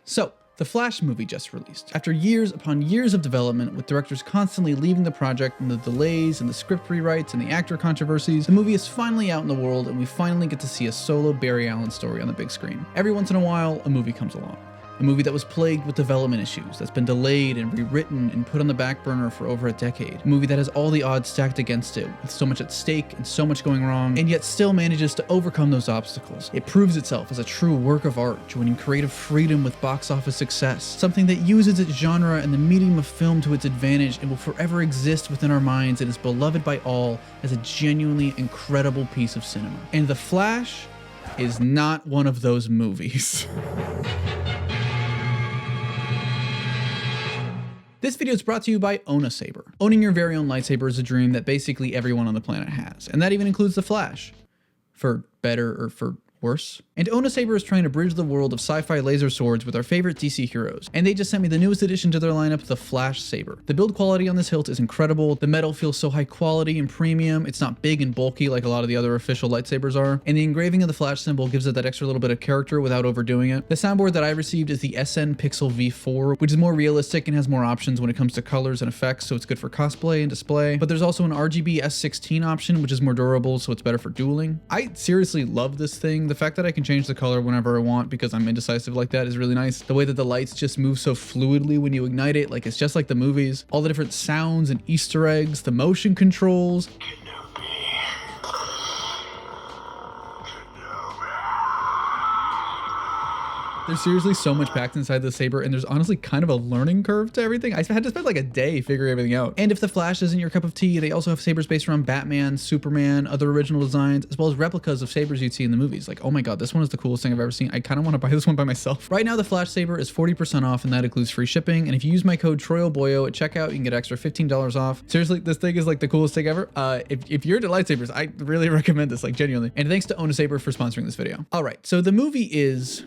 So, the Flash movie just released. After years upon years of development, with directors constantly leaving the project and the delays and the script rewrites and the actor controversies, the movie is finally out in the world and we finally get to see a solo Barry Allen story on the big screen. Every once in a while, a movie comes along. A movie that was plagued with development issues, that's been delayed and rewritten and put on the back burner for over a decade. A movie that has all the odds stacked against it, with so much at stake and so much going wrong, and yet still manages to overcome those obstacles. It proves itself as a true work of art, joining creative freedom with box office success, something that uses its genre and the medium of film to its advantage and will forever exist within our minds and is beloved by all as a genuinely incredible piece of cinema. And The Flash is not one of those movies. This video is brought to you by OwnASaber. Owning your very own lightsaber is a dream that basically everyone on the planet has, and that even includes the Flash. For better or for worse. And OwnASaber is trying to bridge the world of sci-fi laser swords with our favorite DC heroes, and they just sent me the newest addition to their lineup, the Flash Saber. The build quality on this hilt is incredible, the metal feels so high quality and premium, it's not big and bulky like a lot of the other official lightsabers are, and the engraving of the Flash symbol gives it that extra little bit of character without overdoing it. The soundboard that I received is the SN Pixel V4, which is more realistic and has more options when it comes to colors and effects, so it's good for cosplay and display, but there's also an RGB S16 option, which is more durable, so it's better for dueling. I seriously love this thing. The fact that I can change the color whenever I want because I'm indecisive like that is really nice. The way that the lights just move so fluidly when you ignite it, like it's just like the movies. All the different sounds and Easter eggs, the motion controls. There's seriously so much packed inside the saber, and there's honestly kind of a learning curve to everything. I had to spend like a day figuring everything out. And if the Flash isn't your cup of tea, they also have sabers based around Batman, Superman, other original designs, as well as replicas of sabers you'd see in the movies. Like, oh my god, this one is the coolest thing I've ever seen. I kind of want to buy this one by myself. Right now, the Flash Saber is 40% off, and that includes free shipping. And if you use my code TroyOboyo at checkout, you can get extra $15 off. Seriously, this thing is like the coolest thing ever. If you're into lightsabers, I really recommend this, like genuinely. And thanks to OwnASaber for sponsoring this video. All right, so the movie is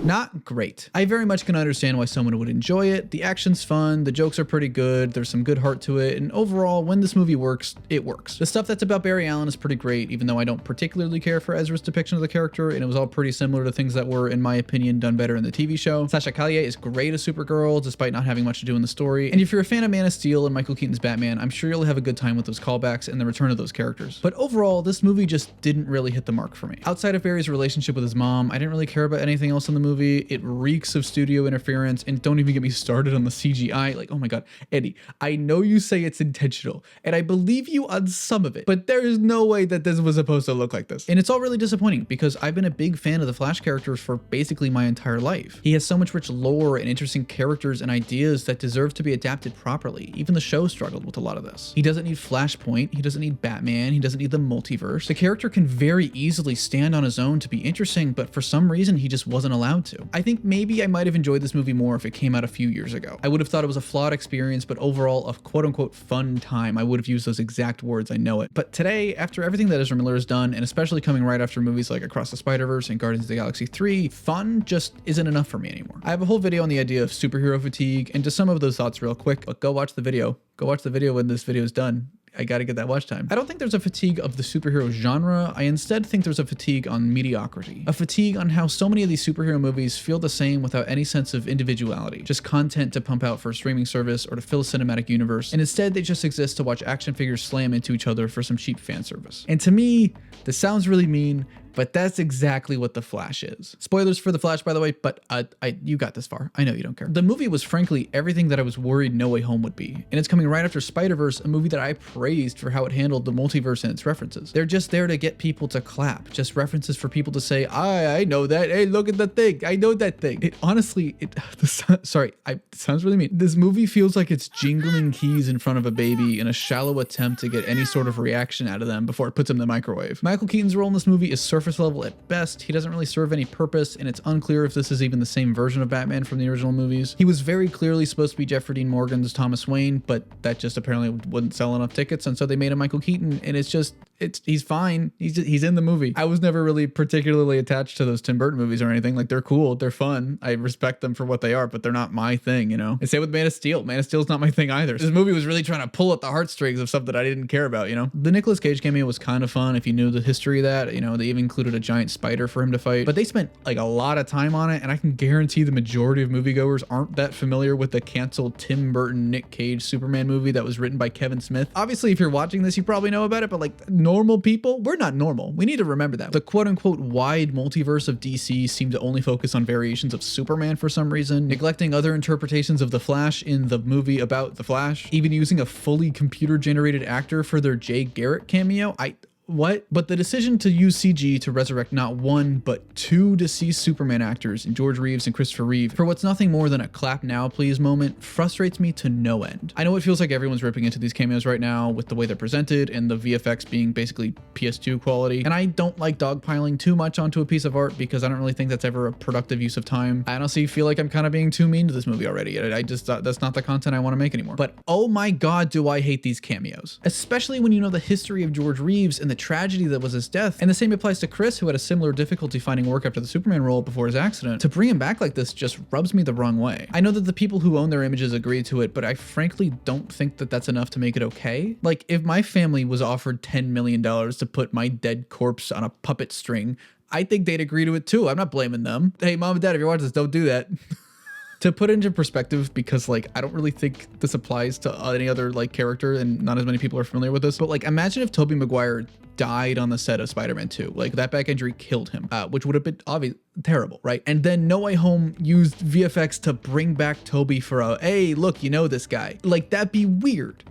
not great. I very much can understand why someone would enjoy it. The action's fun, the jokes are pretty good, there's some good heart to it, and overall, when this movie works, it works. The stuff that's about Barry Allen is pretty great, even though I don't particularly care for Ezra's depiction of the character, and it was all pretty similar to things that were, in my opinion, done better in the TV show. Sasha Calle is great as Supergirl, despite not having much to do in the story. And if you're a fan of Man of Steel and Michael Keaton's Batman, I'm sure you'll have a good time with those callbacks and the return of those characters. But overall, this movie just didn't really hit the mark for me. Outside of Barry's relationship with his mom, I didn't really care about anything else in the movie. It reeks of studio interference, and don't even get me started on the CGI. Like, oh my god, Andy, I know you say it's intentional, and I believe you on some of it, but there is no way that this was supposed to look like this. And it's all really disappointing because I've been a big fan of the Flash characters for basically my entire life. He has so much rich lore and interesting characters and ideas that deserve to be adapted properly. Even the show struggled with a lot of this. He doesn't need Flashpoint, he doesn't need Batman, he doesn't need the multiverse. The character can very easily stand on his own to be interesting, but for some reason he just wasn't allowed to. I think maybe I might have enjoyed this movie more if it came out a few years ago. I would have thought it was a flawed experience, but overall a quote-unquote fun time. I would have used those exact words, I know it. But today, after everything that Ezra Miller has done, and especially coming right after movies like Across the Spider-Verse and Guardians of the Galaxy 3, fun just isn't enough for me anymore. I have a whole video on the idea of superhero fatigue, and just some of those thoughts real quick, but go watch the video. Go watch the video when this video is done. I gotta get that watch time. I don't think there's a fatigue of the superhero genre. I instead think there's a fatigue on mediocrity. A fatigue on how so many of these superhero movies feel the same without any sense of individuality. Just content to pump out for a streaming service or to fill a cinematic universe. And instead they just exist to watch action figures slam into each other for some cheap fan service. And to me, this sounds really mean, but that's exactly what The Flash is. Spoilers for The Flash, by the way, but you got this far. I know you don't care. The movie was frankly everything that I was worried No Way Home would be. And it's coming right after Spider-Verse, a movie that I praised for how it handled the multiverse and its references. They're just there to get people to clap. Just references for people to say, I know that. Hey, look at the thing. I know that thing. It honestly, it sounds really mean. This movie feels like it's jingling keys in front of a baby in a shallow attempt to get any sort of reaction out of them before it puts them in the microwave. Michael Keaton's role in this movie is surface level at best. He doesn't really serve any purpose, and it's unclear if this is even the same version of Batman from the original movies. He was very clearly supposed to be Jeffrey Dean Morgan's Thomas Wayne, but that just apparently wouldn't sell enough tickets, and so they made him Michael Keaton, and it's just, he's fine. He's in the movie. I was never really particularly attached to those Tim Burton movies or anything. Like, they're cool, they're fun. I respect them for what they are, but they're not my thing, you know? And same with Man of Steel. Man of Steel's not my thing either. This movie was really trying to pull at the heartstrings of stuff that I didn't care about, you know? The Nicolas Cage cameo was kind of fun if you knew the history of that. You know, they even included a giant spider for him to fight, but they spent like a lot of time on it, and I can guarantee the majority of moviegoers aren't that familiar with the canceled Tim Burton Nick Cage Superman movie that was written by Kevin Smith. Obviously, if you're watching this, you probably know about it, but like normal people, we're not normal. We need to remember that. The quote-unquote wide multiverse of DC seemed to only focus on variations of Superman for some reason, neglecting other interpretations of the Flash in the movie about the Flash, even using a fully computer-generated actor for their Jay Garrick cameo. What? But the decision to use CG to resurrect not one, but two deceased Superman actors in George Reeves and Christopher Reeve for what's nothing more than a clap now please moment frustrates me to no end. I know it feels like everyone's ripping into these cameos right now with the way they're presented and the VFX being basically PS2 quality, and I don't like dogpiling too much onto a piece of art because I don't really think that's ever a productive use of time. I honestly feel like I'm kind of being too mean to this movie already. I just thought that's not the content I want to make anymore. But oh my god, do I hate these cameos. Especially when you know the history of George Reeves and the tragedy that was his death. And the same applies to Chris, who had a similar difficulty finding work after the Superman role before his accident. To bring him back like this just rubs me the wrong way. I know that the people who own their images agree to it, but I frankly don't think that that's enough to make it okay. Like, if my family was offered $10 million to put my dead corpse on a puppet string, I think they'd agree to it too. I'm not blaming them. Hey, mom and dad, if you're watching this, don't do that. To put it into perspective, because like I don't really think this applies to any other like character and not as many people are familiar with this, but like imagine if Tobey Maguire died on the set of Spider-Man 2. Like, that back injury killed him, which would have been obvious terrible, right? And then No Way Home used VFX to bring back Tobey for a, hey, look, you know this guy. Like, that'd be weird.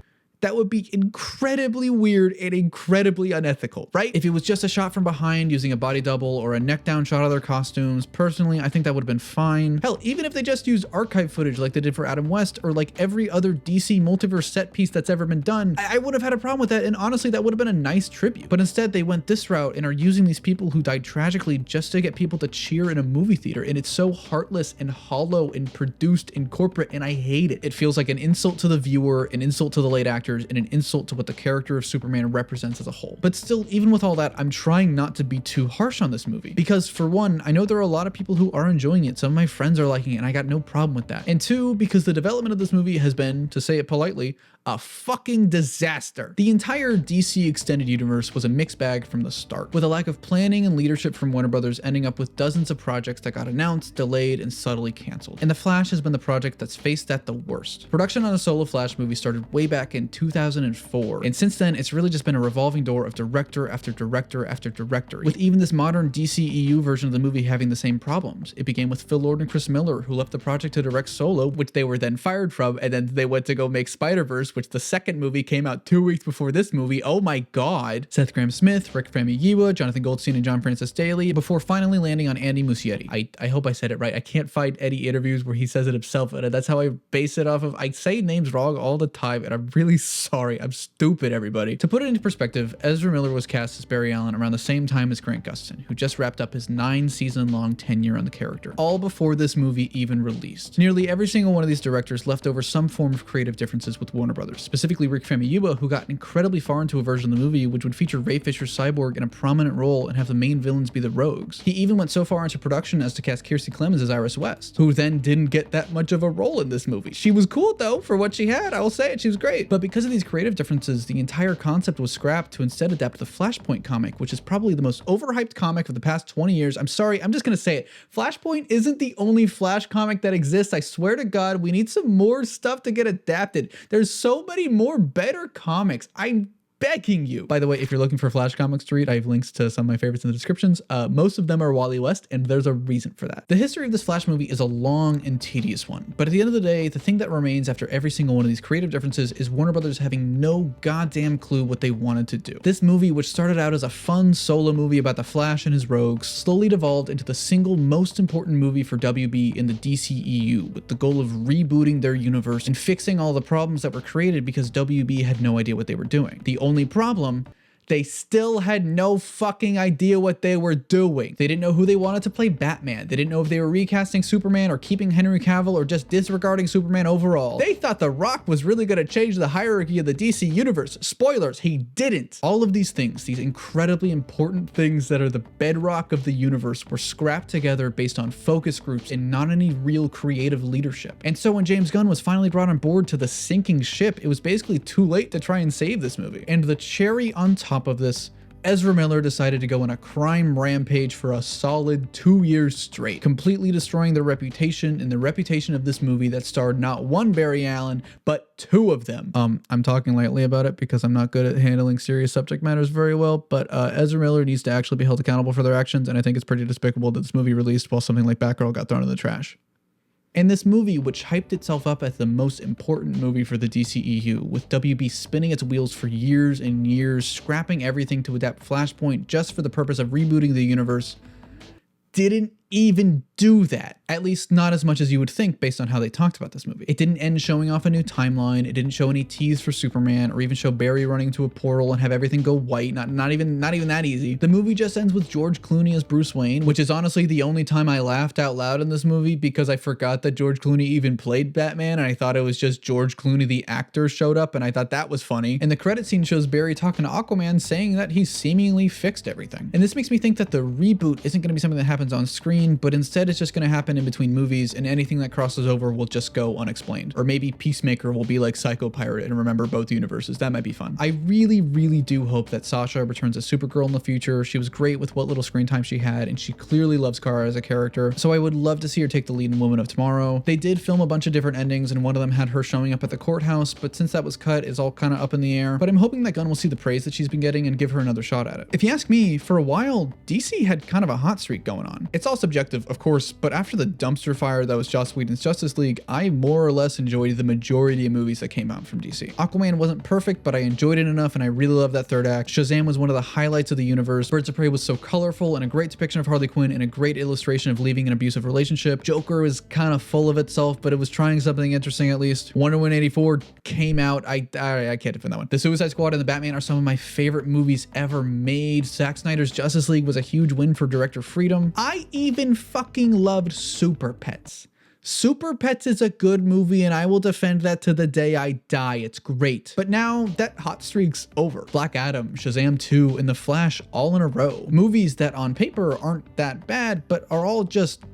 That would be incredibly weird and incredibly unethical, right? If it was just a shot from behind using a body double or a neck down shot of their costumes, personally, I think that would have been fine. Hell, even if they just used archive footage like they did for Adam West or like every other DC multiverse set piece that's ever been done, I would have had a problem with that. And honestly, that would have been a nice tribute. But instead, they went this route and are using these people who died tragically just to get people to cheer in a movie theater. And it's so heartless and hollow and produced and corporate, and I hate it. It feels like an insult to the viewer, an insult to the late actor, and an insult to what the character of Superman represents as a whole. But still, even with all that, I'm trying not to be too harsh on this movie. Because for one, I know there are a lot of people who are enjoying it. Some of my friends are liking it, and I got no problem with that. And two, because the development of this movie has been, to say it politely, a fucking disaster. The entire DC extended universe was a mixed bag from the start, with a lack of planning and leadership from Warner Brothers ending up with dozens of projects that got announced, delayed, and subtly canceled. And The Flash has been the project that's faced that the worst. Production on a solo Flash movie started way back in 2004, and since then, it's really just been a revolving door of director after director after director, with even this modern DCEU version of the movie having the same problems. It began with Phil Lord and Chris Miller, who left the project to direct Solo, which they were then fired from, and then they went to go make Spider-Verse, which the second movie came out 2 weeks before this movie. Oh my god. Seth Grahame-Smith, Rick Famuyiwa, Jonathan Goldstein, and John Francis Daley, before finally landing on Andy Musccietti. I hope I said it right. I can't find any interviews where he says it himself, and that's how I base it off of. I say names wrong all the time, and I'm really sorry. I'm stupid, everybody. To put it into perspective, Ezra Miller was cast as Barry Allen around the same time as Grant Gustin, who just wrapped up his 9-season-long tenure on the character, all before this movie even released. Nearly every single one of these directors left over some form of creative differences with Warner Brothers, specifically Rick Famuyiwa, who got incredibly far into a version of the movie which would feature Ray Fisher's Cyborg in a prominent role and have the main villains be the Rogues. He even went so far into production as to cast Kiersey Clemons as Iris West, who then didn't get that much of a role in this movie. She was cool though, for what she had, I will say it, she was great. But because of these creative differences, the entire concept was scrapped to instead adapt the Flashpoint comic, which is probably the most overhyped comic of the past 20 years. I'm sorry, I'm just gonna say it. Flashpoint isn't the only Flash comic that exists. I swear to God, we need some more stuff to get adapted. There's so many more better comics. I'm begging you. By the way, if you're looking for Flash comics to read, I have links to some of my favorites in the descriptions. Most of them are Wally West, and there's a reason for that. The history of this Flash movie is a long and tedious one, but at the end of the day, the thing that remains after every single one of these creative differences is Warner Brothers having no goddamn clue what they wanted to do. This movie, which started out as a fun solo movie about the Flash and his rogues, slowly devolved into the single most important movie for WB in the DCEU, with the goal of rebooting their universe and fixing all the problems that were created because WB had no idea what they were doing. The only problem, They still had no fucking idea what they were doing. They didn't know who they wanted to play Batman. They didn't know if they were recasting Superman or keeping Henry Cavill or just disregarding Superman overall. They thought The Rock was really gonna change the hierarchy of the DC universe. Spoilers, he didn't. All of these things, these incredibly important things that are the bedrock of the universe, were scrapped together based on focus groups and not any real creative leadership. And so when James Gunn was finally brought on board to the sinking ship, it was basically too late to try and save this movie. And the cherry on top of this, Ezra Miller decided to go on a crime rampage for a solid 2 years straight, completely destroying the reputation and the reputation of this movie that starred not one Barry Allen, but two of them. I'm talking lightly about it because I'm not good at handling serious subject matters very well, but Ezra Miller needs to actually be held accountable for their actions, and I think it's pretty despicable that this movie released while something like Batgirl got thrown in the trash. And this movie, which hyped itself up as the most important movie for the DCEU, with WB spinning its wheels for years and years, scrapping everything to adapt Flashpoint just for the purpose of rebooting the universe, didn't even do that. At least not as much as you would think based on how they talked about this movie. It didn't end showing off a new timeline. It didn't show any tease for Superman or even show Barry running to a portal and have everything go white. Not even that easy. The movie just ends with George Clooney as Bruce Wayne, which is honestly the only time I laughed out loud in this movie because I forgot that George Clooney even played Batman, and I thought it was just George Clooney the actor showed up, and I thought that was funny. And the credit scene shows Barry talking to Aquaman saying that he's seemingly fixed everything. And this makes me think that the reboot isn't going to be something that happens on screen, but instead it's just going to happen in between movies, and anything that crosses over will just go unexplained. Or maybe Peacemaker will be like Psycho Pirate and remember both universes. That might be fun. I really, really do hope that Sasha returns as Supergirl in the future. She was great with what little screen time she had, and she clearly loves Kara as a character, so I would love to see her take the lead in Woman of Tomorrow. They did film a bunch of different endings, and one of them had her showing up at the courthouse, but since that was cut, it's all kind of up in the air. But I'm hoping that Gunn will see the praise that she's been getting and give her another shot at it. If you ask me, for a while, DC had kind of a hot streak going on. It's all subjective, of course, but after the dumpster fire that was Joss Whedon's Justice League, I more or less enjoyed the majority of movies that came out from DC. Aquaman wasn't perfect, but I enjoyed it enough, and I really loved that third act. Shazam was one of the highlights of the universe. Birds of Prey was so colorful and a great depiction of Harley Quinn and a great illustration of leaving an abusive relationship. Joker was kind of full of itself, but it was trying something interesting at least. Wonder Woman 84 came out. I can't defend that one. The Suicide Squad and the Batman are some of my favorite movies ever made. Zack Snyder's Justice League was a huge win for director freedom. I even fucking loved Super Pets. Super Pets is a good movie, and I will defend that to the day I die. It's great. But now that hot streak's over. Black Adam, Shazam 2, and The Flash all in a row. Movies that on paper aren't that bad, but are all just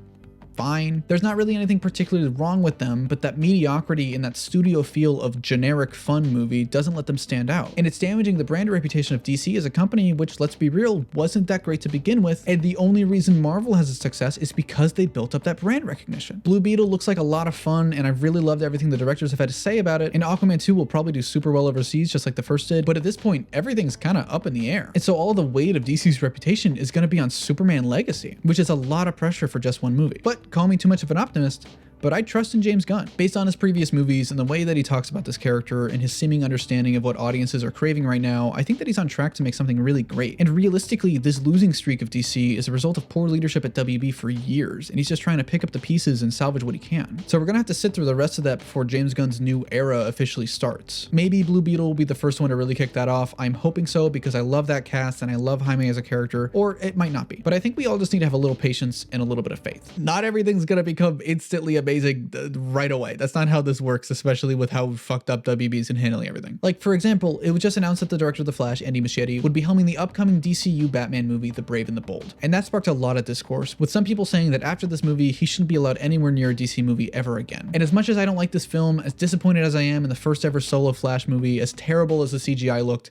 fine. There's not really anything particularly wrong with them, but that mediocrity and that studio feel of generic fun movie doesn't let them stand out. And it's damaging the brand reputation of DC as a company, which, let's be real, wasn't that great to begin with. And the only reason Marvel has its success is because they built up that brand recognition. Blue Beetle looks like a lot of fun, and I've really loved everything the directors have had to say about it. And Aquaman 2 will probably do super well overseas, just like the first did. But at this point, everything's kind of up in the air. And so all the weight of DC's reputation is going to be on Superman Legacy, which is a lot of pressure for just one movie. But call me too much of an optimist, but I trust in James Gunn. Based on his previous movies and the way that he talks about this character and his seeming understanding of what audiences are craving right now, I think that he's on track to make something really great. And realistically, this losing streak of DC is a result of poor leadership at WB for years, and he's just trying to pick up the pieces and salvage what he can. So we're gonna have to sit through the rest of that before James Gunn's new era officially starts. Maybe Blue Beetle will be the first one to really kick that off. I'm hoping so because I love that cast and I love Jaime as a character, or it might not be. But I think we all just need to have a little patience and a little bit of faith. Not everything's gonna become instantly amazing right away. That's not how this works, especially with how fucked up WB's in handling everything. Like, for example, it was just announced that the director of The Flash, Andy Musccietti, would be helming the upcoming DCU Batman movie, The Brave and the Bold. And that sparked a lot of discourse, with some people saying that after this movie, he shouldn't be allowed anywhere near a DC movie ever again. And as much as I don't like this film, as disappointed as I am in the first ever solo Flash movie, as terrible as the CGI looked,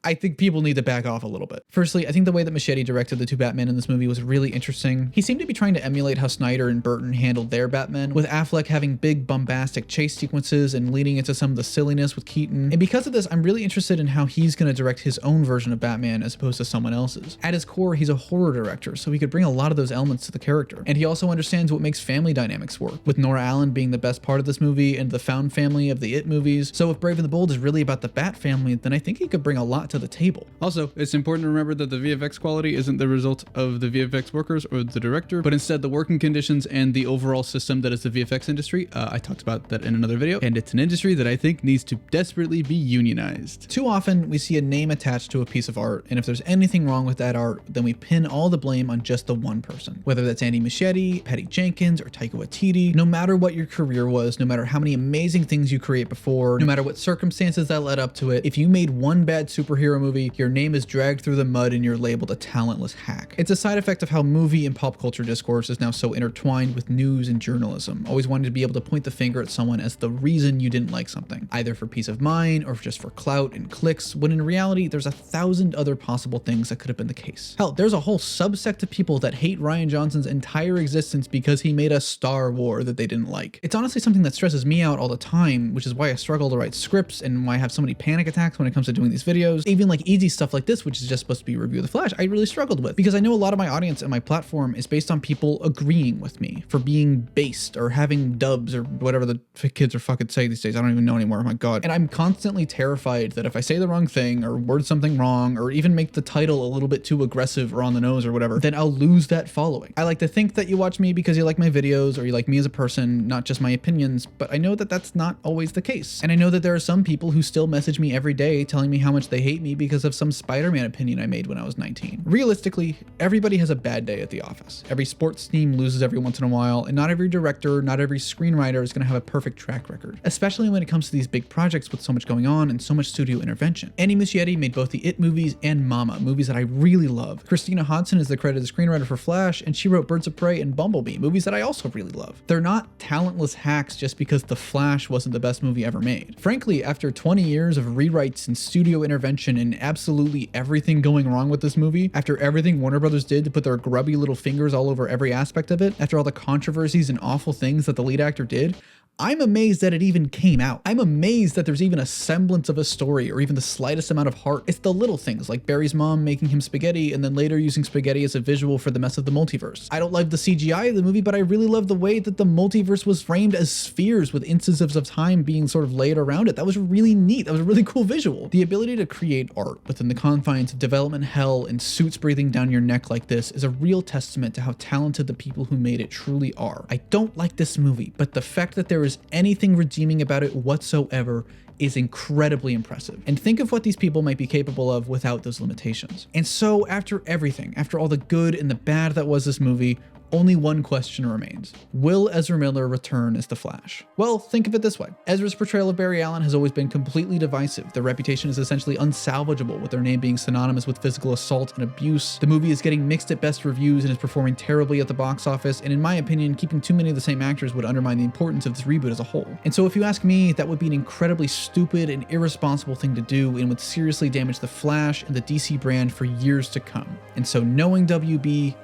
I think people need to back off a little bit. Firstly, I think the way that Musccietti directed the two Batman in this movie was really interesting. He seemed to be trying to emulate how Snyder and Burton handled their Batman, with Affleck having big bombastic chase sequences and leading into some of the silliness with Keaton. And because of this, I'm really interested in how he's going to direct his own version of Batman as opposed to someone else's. At his core, he's a horror director, so he could bring a lot of those elements to the character. And he also understands what makes family dynamics work, with Nora Allen being the best part of this movie and the found family of the It movies. So if Brave and the Bold is really about the Bat family, then I think he could bring a lot to to the table. Also, it's important to remember that the VFX quality isn't the result of the VFX workers or the director, but instead the working conditions and the overall system that is the VFX industry. I talked about that in another video, and it's an industry that I think needs to desperately be unionized. Too often, we see a name attached to a piece of art, and if there's anything wrong with that art, then we pin all the blame on just the one person. Whether that's Andy Musccietti, Patty Jenkins, or Taika Waititi, no matter what your career was, no matter how many amazing things you create before, no matter what circumstances that led up to it, if you made one bad superhero movie, your name is dragged through the mud and you're labeled a talentless hack. It's a side effect of how movie and pop culture discourse is now so intertwined with news and journalism, always wanting to be able to point the finger at someone as the reason you didn't like something, either for peace of mind or just for clout and clicks, when in reality, there's 1,000 other possible things that could have been the case. Hell, there's a whole subsect of people that hate Rian Johnson's entire existence because he made a Star War that they didn't like. It's honestly something that stresses me out all the time, which is why I struggle to write scripts and why I have so many panic attacks when it comes to doing these videos. Even like easy stuff like this, which is just supposed to be a review of The Flash, I really struggled with, because I know a lot of my audience and my platform is based on people agreeing with me for being based or having dubs or whatever the kids are fucking saying these days. I don't even know anymore. Oh my God. And I'm constantly terrified that if I say the wrong thing or word something wrong or even make the title a little bit too aggressive or on the nose or whatever, then I'll lose that following. I like to think that you watch me because you like my videos or you like me as a person, not just my opinions, but I know that that's not always the case. And I know that there are some people who still message me every day telling me how much they hate me because of some Spider-Man opinion I made when I was 19. Realistically, everybody has a bad day at the office. Every sports team loses every once in a while, and not every director, not every screenwriter is going to have a perfect track record, especially when it comes to these big projects with so much going on and so much studio intervention. Andy Musccietti made both the It movies and Mama, movies that I really love. Christina Hodson is the credited screenwriter for Flash, and she wrote Birds of Prey and Bumblebee, movies that I also really love. They're not talentless hacks just because The Flash wasn't the best movie ever made. Frankly, after 20 years of rewrites and studio intervention and absolutely everything going wrong with this movie, after everything Warner Brothers did to put their grubby little fingers all over every aspect of it, after all the controversies and awful things that the lead actor did, I'm amazed that it even came out. I'm amazed that there's even a semblance of a story or even the slightest amount of heart. It's the little things like Barry's mom making him spaghetti and then later using spaghetti as a visual for the mess of the multiverse. I don't love the CGI of the movie, but I really love the way that the multiverse was framed as spheres with instances of time being sort of laid around it. That was really neat. That was a really cool visual. The ability to create art within the confines of development hell and suits breathing down your neck like this is a real testament to how talented the people who made it truly are. I don't like this movie, but the fact that there is anything redeeming about it whatsoever is incredibly impressive. And think of what these people might be capable of without those limitations. And so after everything, after all the good and the bad that was this movie, only one question remains. Will Ezra Miller return as the Flash? Well, think of it this way. Ezra's portrayal of Barry Allen has always been completely divisive. Their reputation is essentially unsalvageable, with their name being synonymous with physical assault and abuse. The movie is getting mixed at best reviews and is performing terribly at the box office, and in my opinion, keeping too many of the same actors would undermine the importance of this reboot as a whole. And so if you ask me, that would be an incredibly stupid and irresponsible thing to do and would seriously damage the Flash and the DC brand for years to come. And so knowing WB,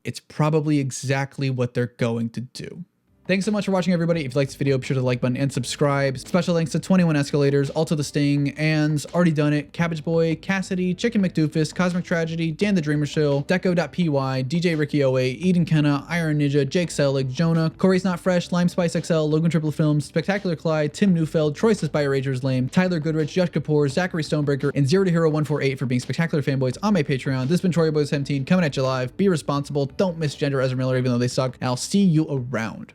it's probably exactly what they're going to do. Thanks so much for watching, everybody. If you liked this video, be sure to like button and subscribe. Special thanks to 21 Escalators, Alto the Sting, Ands, Already Done It, Cabbage Boy, Cassidy, Chicken McDoofus, Cosmic Tragedy, Dan the Dreamer Show, Deco.py, DJ Ricky 08, Eden Kenna, Iron Ninja, Jake Selig, Jonah, Corey's Not Fresh, Lime Spice XL, Logan Triple Films, Spectacular Clyde, Tim Neufeld, Troy Says Bio Ragers Lame, Tyler Goodrich, Josh Kapoor, Zachary Stonebreaker, and Zero to Hero 148 for being spectacular fanboys on my Patreon. This has been Troy Boy 17 coming at you live. Be responsible. Don't misgender Ezra Miller, even though they suck. And I'll see you around.